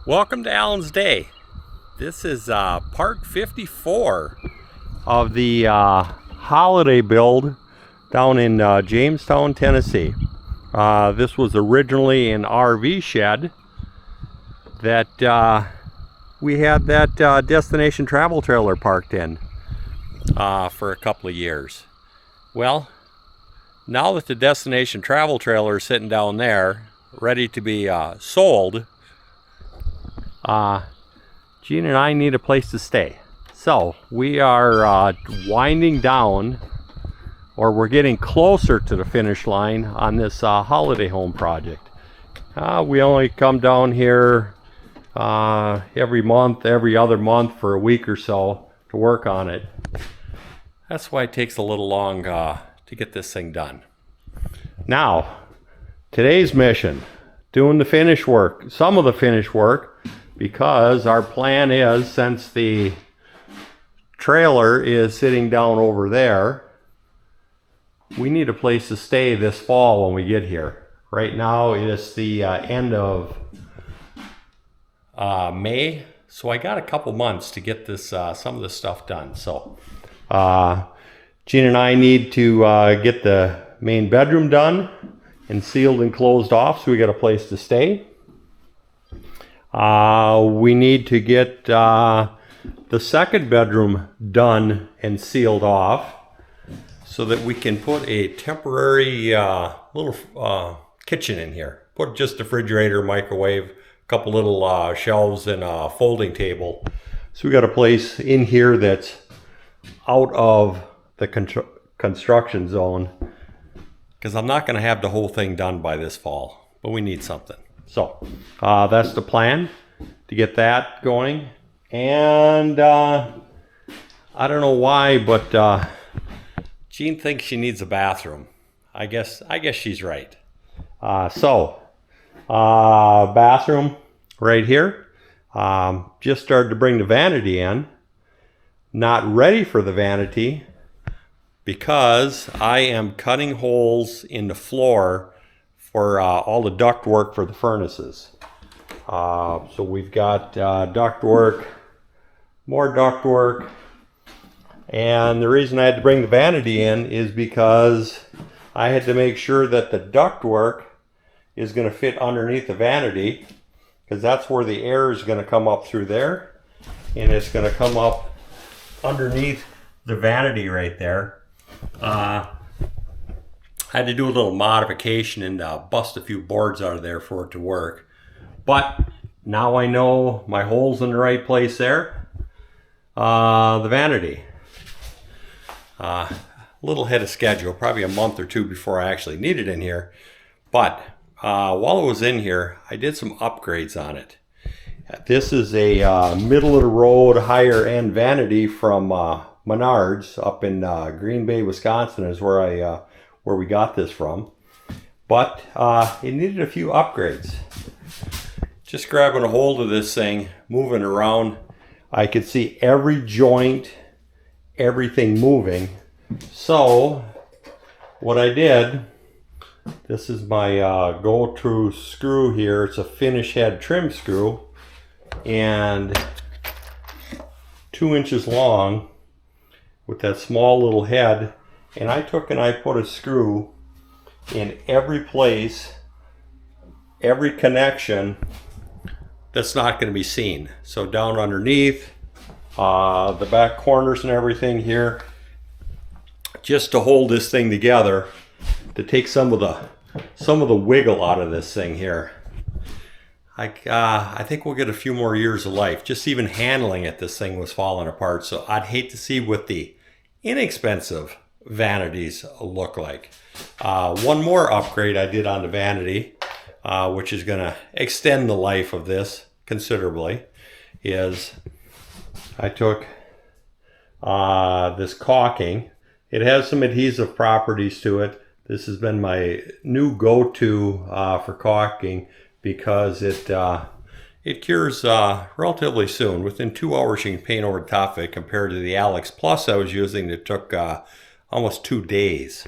Welcome to Alan's Day. This is part 54 of the holiday build down in Jamestown, Tennessee. This was originally an RV shed that we had that destination travel trailer parked in for a couple of years. Well, now that the destination travel trailer is sitting down there ready to be sold, Gene and I need a place to stay. So we are winding down, or we're getting closer to the finish line on this holiday home project. We only come down here every month, every other month for a week or so to work on it. That's why it takes a little long to get this thing done. Now, today's mission, doing the finish work, some of the finish work, because our plan is, since the trailer is sitting down over there, we need a place to stay this fall when we get here. Right now it's the end of May, so I got a couple months to get this some of this stuff done. So Gene and I need to get the main bedroom done and sealed and closed off, so we got a place to stay. We need to get the second bedroom done and sealed off so that we can put a temporary little kitchen in here. Put just a refrigerator, microwave, a couple little shelves, and a folding table. So we got a place in here that's out of the construction zone, because I'm not going to have the whole thing done by this fall, but we need something. So that's the plan, to get that going. And I don't know why, but Jean thinks she needs a bathroom. I guess she's right. Bathroom right here. Just started to bring the vanity in. Not ready for the vanity because I am cutting holes in the floor for all the duct work for the furnaces. So we've got duct work, more duct work, and the reason I had to bring the vanity in is because I had to make sure that the duct work is going to fit underneath the vanity, because that's where the air is going to come up through there, and it's going to come up underneath the vanity right there. I had to do a little modification and bust a few boards out of there for it to work. But now I know my hole's in the right place there. The vanity. A little ahead of schedule, probably a month or two before I actually need it in here. But while it was in here, I did some upgrades on it. This is a middle of the road, higher end vanity from Menards up in Green Bay, Wisconsin is where we got this from. But it needed a few upgrades. Just grabbing a hold of this thing, moving around, I could see every joint, everything moving. So what I did, this is my go-to screw here. It's a finish head trim screw and 2 inches long with that small little head. And I took and I put a screw in every place, every connection that's not going to be seen. So down underneath, the back corners and everything here, just to hold this thing together, to take some of the wiggle out of this thing here. I think we'll get a few more years of life. Just even handling it, this thing was falling apart. So I'd hate to see what the inexpensive vanities look like. One more upgrade I did on the vanity, which is going to extend the life of this considerably, is I took this caulking. It has some adhesive properties to it. This has been my new go-to for caulking, because it cures relatively soon. Within 2 hours you can paint over the top of it, compared to the Alex Plus I was using that took almost 2 days.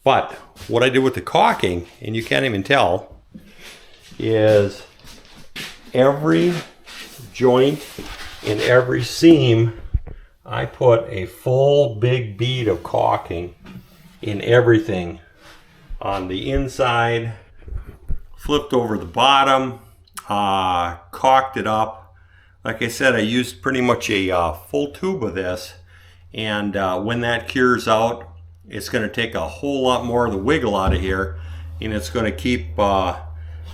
But what I did with the caulking, and you can't even tell, is every joint in every seam, I put a full big bead of caulking in everything. On the inside, flipped over the bottom, caulked it up. Like I said, I used pretty much a full tube of this, and when that cures out, it's going to take a whole lot more of the wiggle out of here, and it's going to keep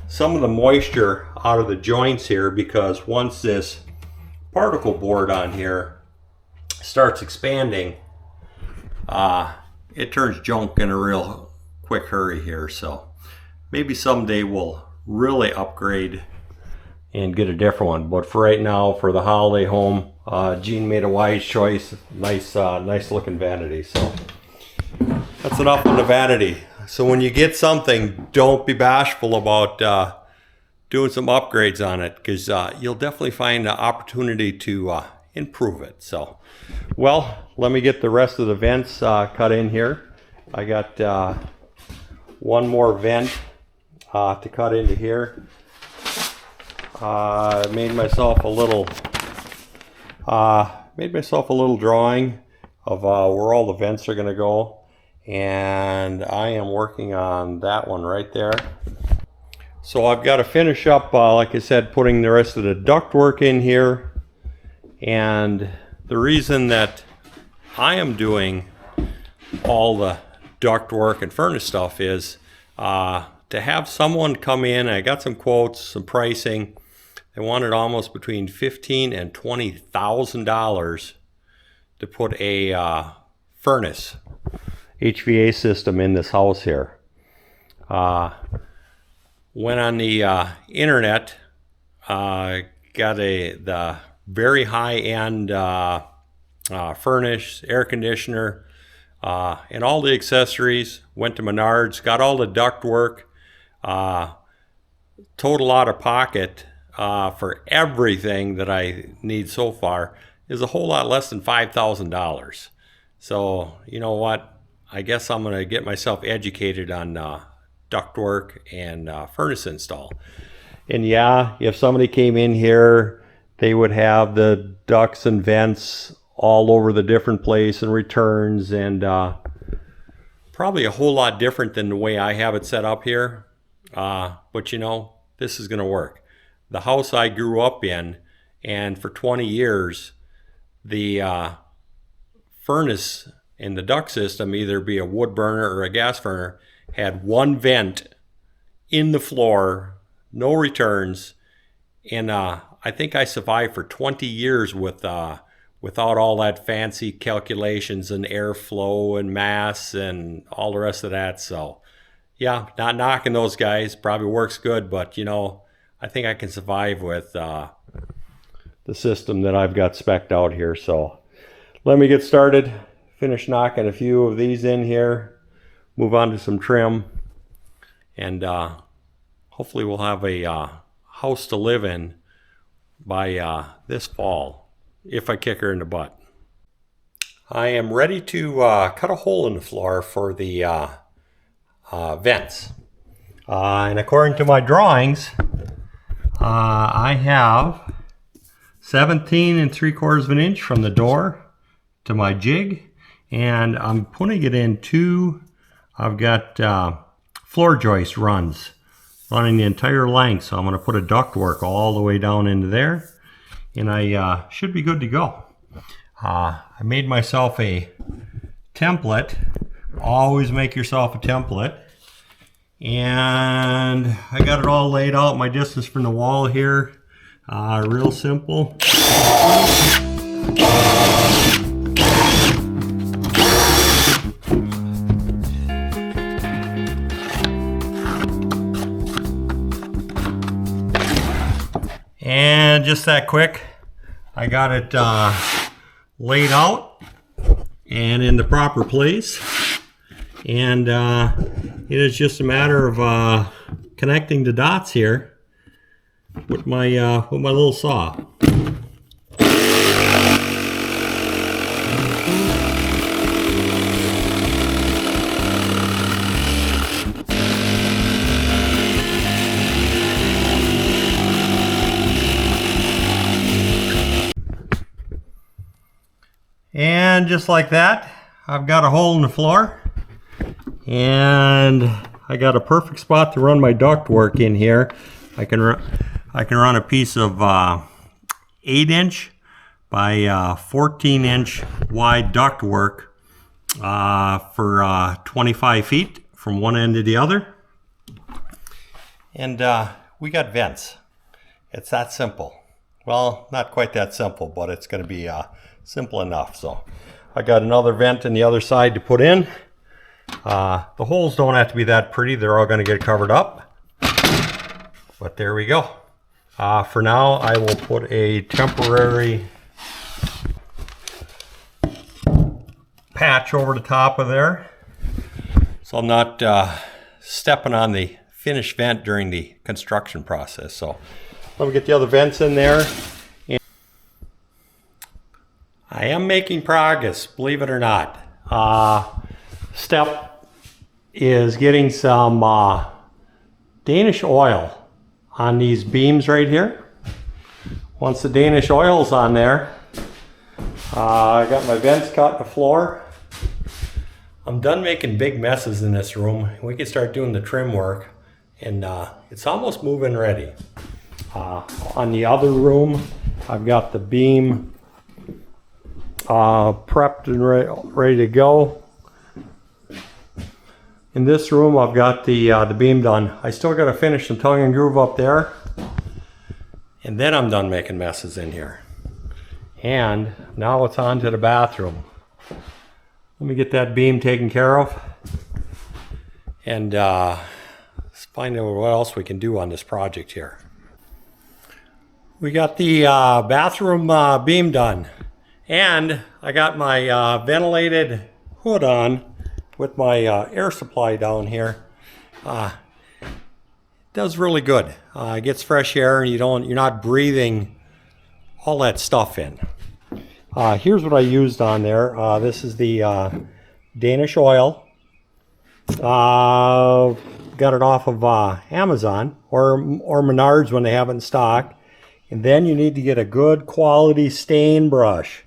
some of the moisture out of the joints here, because once this particle board on here starts expanding, it turns junk in a real quick hurry here. So maybe someday we'll really upgrade and get a different one, but for right now, for the holiday home, Gene made a wise choice. Nice looking vanity. So that's enough on the vanity. So when you get something, don't be bashful about doing some upgrades on it, because you'll definitely find an opportunity to improve it. So, well, let me get the rest of the vents cut in here. I got one more vent to cut into here. I made myself a little drawing of where all the vents are going to go, and I am working on that one right there. So I've got to finish up, like I said, putting the rest of the ductwork in here. And the reason that I am doing all the ductwork and furnace stuff is to have someone come in. I got some quotes, some pricing. They wanted almost between $15,000 and $20,000 to put a furnace HVAC system in this house here. Went on the internet, got the very high-end furnace, air conditioner, and all the accessories. Went to Menards, got all the ductwork. Total out of pocket for everything that I need so far is a whole lot less than $5,000. So you know what? I guess I'm going to get myself educated on ductwork and furnace install. And yeah, if somebody came in here, they would have the ducts and vents all over the different place and returns, and probably a whole lot different than the way I have it set up here. But you know, this is going to work. The house I grew up in, and for 20 years, the furnace in the duct system, either be a wood burner or a gas burner, had one vent in the floor, no returns, and I think I survived for 20 years without all that fancy calculations and airflow and mass and all the rest of that. So yeah, not knocking those guys, probably works good, but you know, I think I can survive with the system that I've got spec'd out here. So let me get started, finish knocking a few of these in here, move on to some trim, and hopefully we'll have a house to live in by this fall, if I kick her in the butt. I am ready to cut a hole in the floor for the vents. And according to my drawings, I have 17 3/4 of an inch from the door to my jig, and I'm putting it in I've got floor joist runs running the entire length, so I'm going to put a ductwork all the way down into there, and I should be good to go. I made myself a template. Always make yourself a template. And I got it all laid out, my distance from the wall here. Real simple. And just that quick, I got it laid out and in the proper place. And it is just a matter of connecting the dots here with my little saw. And just like that, I've got a hole in the floor. And I got a perfect spot to run my ductwork in here. I can run a piece of 8-inch by 14-inch wide ductwork for 25 feet from one end to the other. And we got vents. It's that simple. Well, not quite that simple, but it's going to be simple enough. So I got another vent in the other side to put in. The holes don't have to be that pretty. They're all going to get covered up. But there we go. For now, I will put a temporary patch over the top of there, so I'm not stepping on the finished vent during the construction process. So let me get the other vents in there. And I am making progress, believe it or not. Step is getting some Danish oil on these beams right here. Once the Danish oil's on there, I got my vents cut in the floor. I'm done making big messes in this room. We can start doing the trim work, and it's almost move-in ready. On the other room, I've got the beam prepped and ready to go. In this room, I've got the beam done. I still got to finish some tongue and groove up there, and then I'm done making messes in here. And now it's on to the bathroom. Let me get that beam taken care of, and let's find out what else we can do on this project here. We got the bathroom beam done, and I got my ventilated hood on with my air supply down here. It does really good. It gets fresh air, and you're not breathing all that stuff in. Here's what I used on there. This is the Danish oil. Got it off of Amazon or Menards when they have it in stock. And then you need to get a good quality stain brush.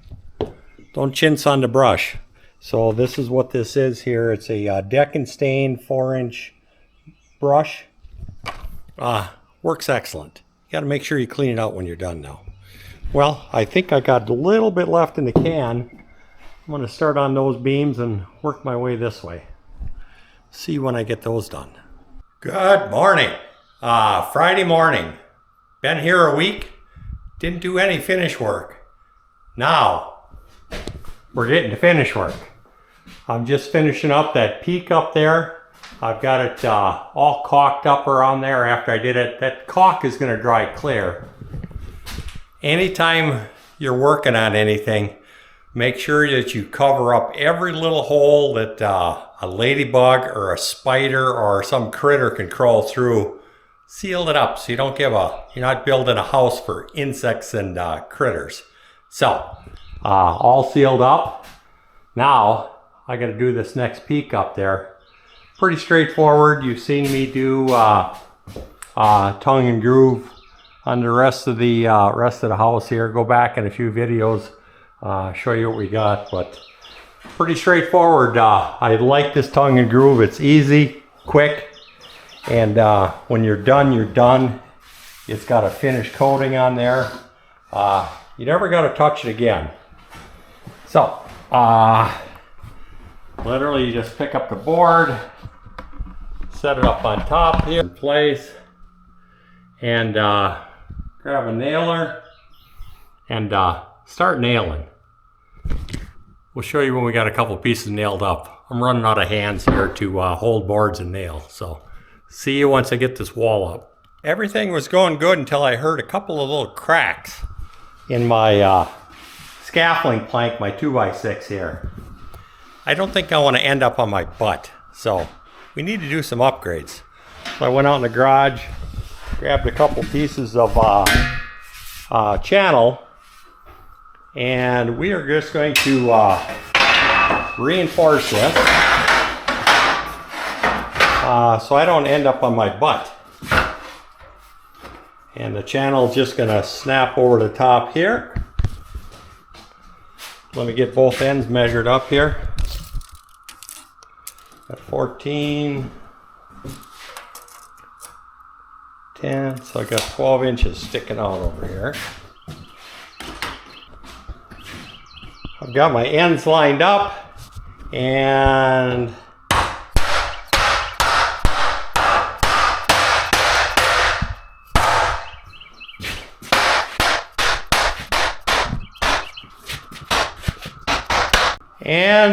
Don't chintz on the brush. So this is what this is here. It's a Deck and Stain 4-inch brush. Works excellent. You got to make sure you clean it out when you're done now. Well, I think I got a little bit left in the can. I'm going to start on those beams and work my way this way. See when I get those done. Good morning. Friday morning. Been here a week. Didn't do any finish work. Now, we're getting to finish work. I'm just finishing up that peak up there. I've got it all caulked up around there after I did it. That caulk is going to dry clear. Anytime you're working on anything, make sure that you cover up every little hole that a ladybug or a spider or some critter can crawl through. Seal it up so you don't you're not building a house for insects and critters. So, all sealed up. Now, I got to do this next peak up there. Pretty straightforward. You've seen me do tongue and groove on the rest of the house here. Go back in a few videos, show you what we got, but pretty straightforward. I like this tongue and groove. It's easy, quick, and when you're done, you're done. It's got a finished coating on there. You never got to touch it again. So, literally you just pick up the board, set it up on top here in place, and grab a nailer and start nailing. We'll show you when we got a couple pieces nailed up. I'm running out of hands here to hold boards and nail. So see you once I get this wall up. Everything was going good until I heard a couple of little cracks in my scaffolding plank, my 2x6 here. I don't think I want to end up on my butt. So we need to do some upgrades. So I went out in the garage, grabbed a couple pieces of channel, and we are just going to reinforce this so I don't end up on my butt. And the channel is just going to snap over the top here. Let me get both ends measured up here. Got 14, 10, so I got 12 inches sticking out over here. I've got my ends lined up, and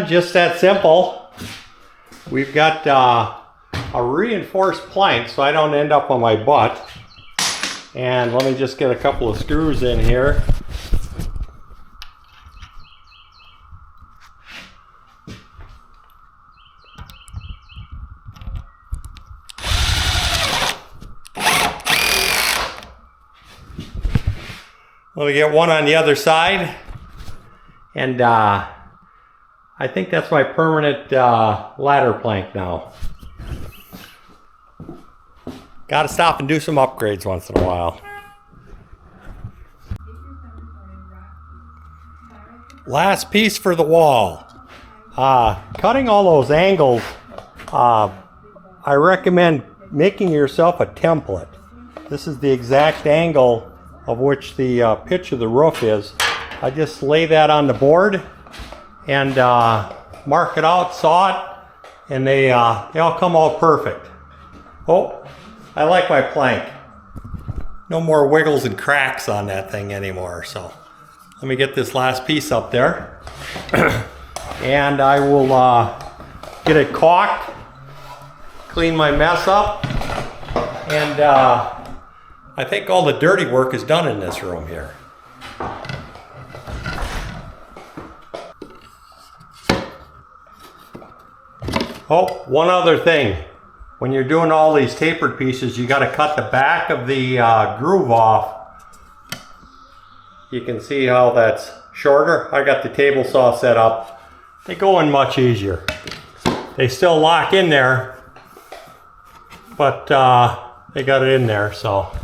just that simple. We've got a reinforced plank so I don't end up on my butt. And let me just get a couple of screws in here. Let me get one on the other side. And I think that's my permanent ladder plank now. Gotta stop and do some upgrades once in a while. Last piece for the wall. Cutting all those angles, I recommend making yourself a template. This is the exact angle of which the pitch of the roof is. I just lay that on the board and mark it out, saw it, and they all come out perfect. Oh, I like my plank. No more wiggles and cracks on that thing anymore. So let me get this last piece up there. And I will get it caulked, clean my mess up, and I think all the dirty work is done in this room here. Oh, one other thing. When you're doing all these tapered pieces, you got to cut the back of the groove off. You can see how that's shorter. I got the table saw set up. They go in much easier. They still lock in there, but they got it in there, so.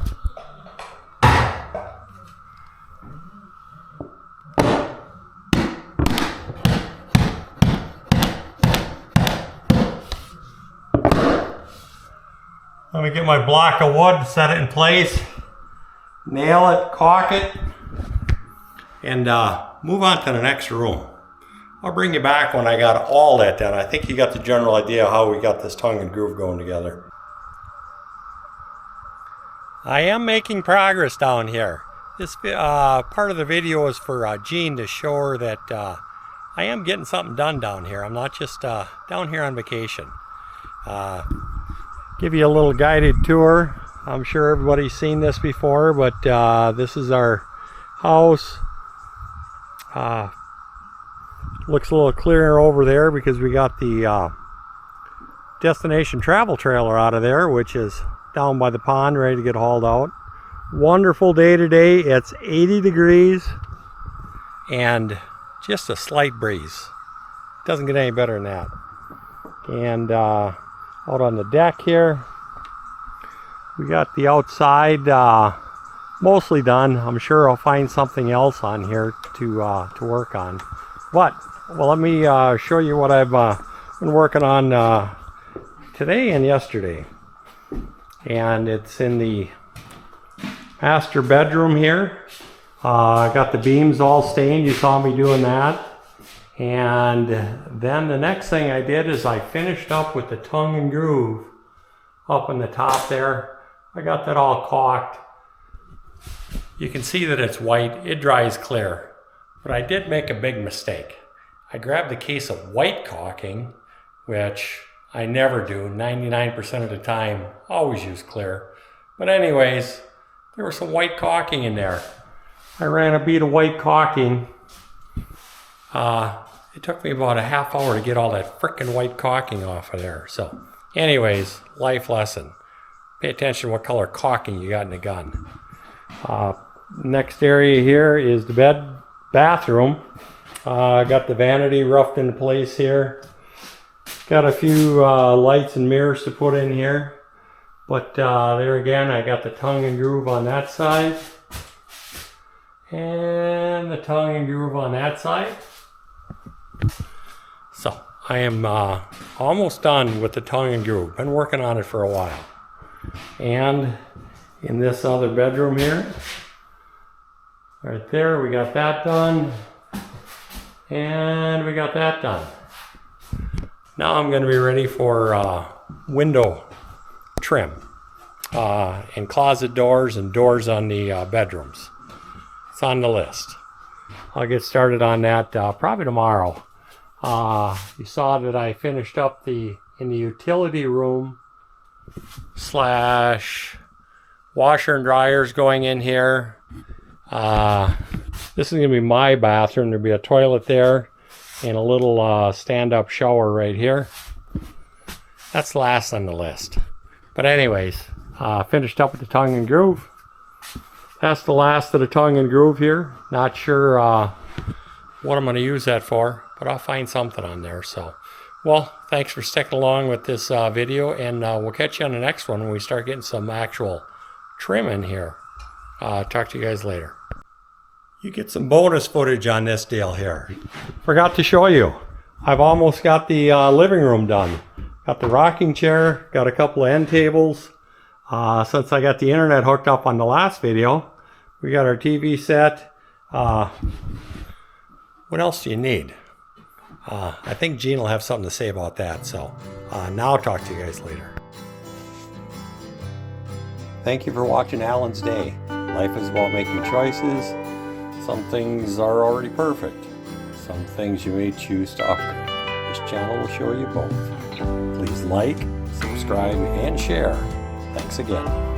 Let me get my block of wood, set it in place, nail it, caulk it, and move on to the next room. I'll bring you back when I got all that done. I think you got the general idea how we got this tongue and groove going together. I am making progress down here. This part of the video is for Gene to show her that I am getting something done down here. I'm not just down here on vacation. Give you a little guided tour. I'm sure everybody's seen this before, but this is our house. Looks a little clearer over there because we got the destination travel trailer out of there, which is down by the pond ready to get hauled out. Wonderful day today. It's 80 degrees and just a slight breeze. Doesn't get any better than that. And out on the deck here, we got the outside mostly done. I'm sure I'll find something else on here to work on. But well, let me show you what I've been working on today and yesterday. And it's in the master bedroom here. I got the beams all stained. You saw me doing that. And then the next thing I did is I finished up with the tongue and groove up in the top there. I got that all caulked. You can see that it's white. It dries clear. But I did make a big mistake. I grabbed a case of white caulking, which I never do. 99% of the time, always use clear. But anyways, there was some white caulking in there. I ran a bead of white caulking. It took me about a half hour to get all that frickin' white caulking off of there. So anyways, life lesson. Pay attention to what color caulking you got in the gun. Next area here is the bathroom. I got the vanity roughed into place here. Got a few lights and mirrors to put in here. But there again, I got the tongue and groove on that side. And the tongue and groove on that side. I am almost done with the tongue and groove. Been working on it for a while. And in this other bedroom here, right there, we got that done. And we got that done. Now I'm going to be ready for window trim and closet doors and doors on the bedrooms. It's on the list. I'll get started on that probably tomorrow. You saw that I finished up in the utility room / washer and dryers going in here. This is going to be my bathroom. There'll be a toilet there and a little stand-up shower right here. That's last on the list. But anyways, finished up with the tongue and groove. That's the last of the tongue and groove here. Not sure what I'm going to use that for, but I'll find something on there. So, well, thanks for sticking along with this video, and we'll catch you on the next one when we start getting some actual trim in here. Talk to you guys later. You get some bonus footage on this deal here. Forgot to show you. I've almost got the living room done. Got the rocking chair, got a couple of end tables. Since I got the internet hooked up on the last video, we got our TV set. What else do you need? I think Gene will have something to say about that. So now I'll talk to you guys later. Thank you for watching Alan's Day. Life is about making choices. Some things are already perfect. Some things you may choose to upgrade. This channel will show you both. Please like, subscribe, and share. Thanks again.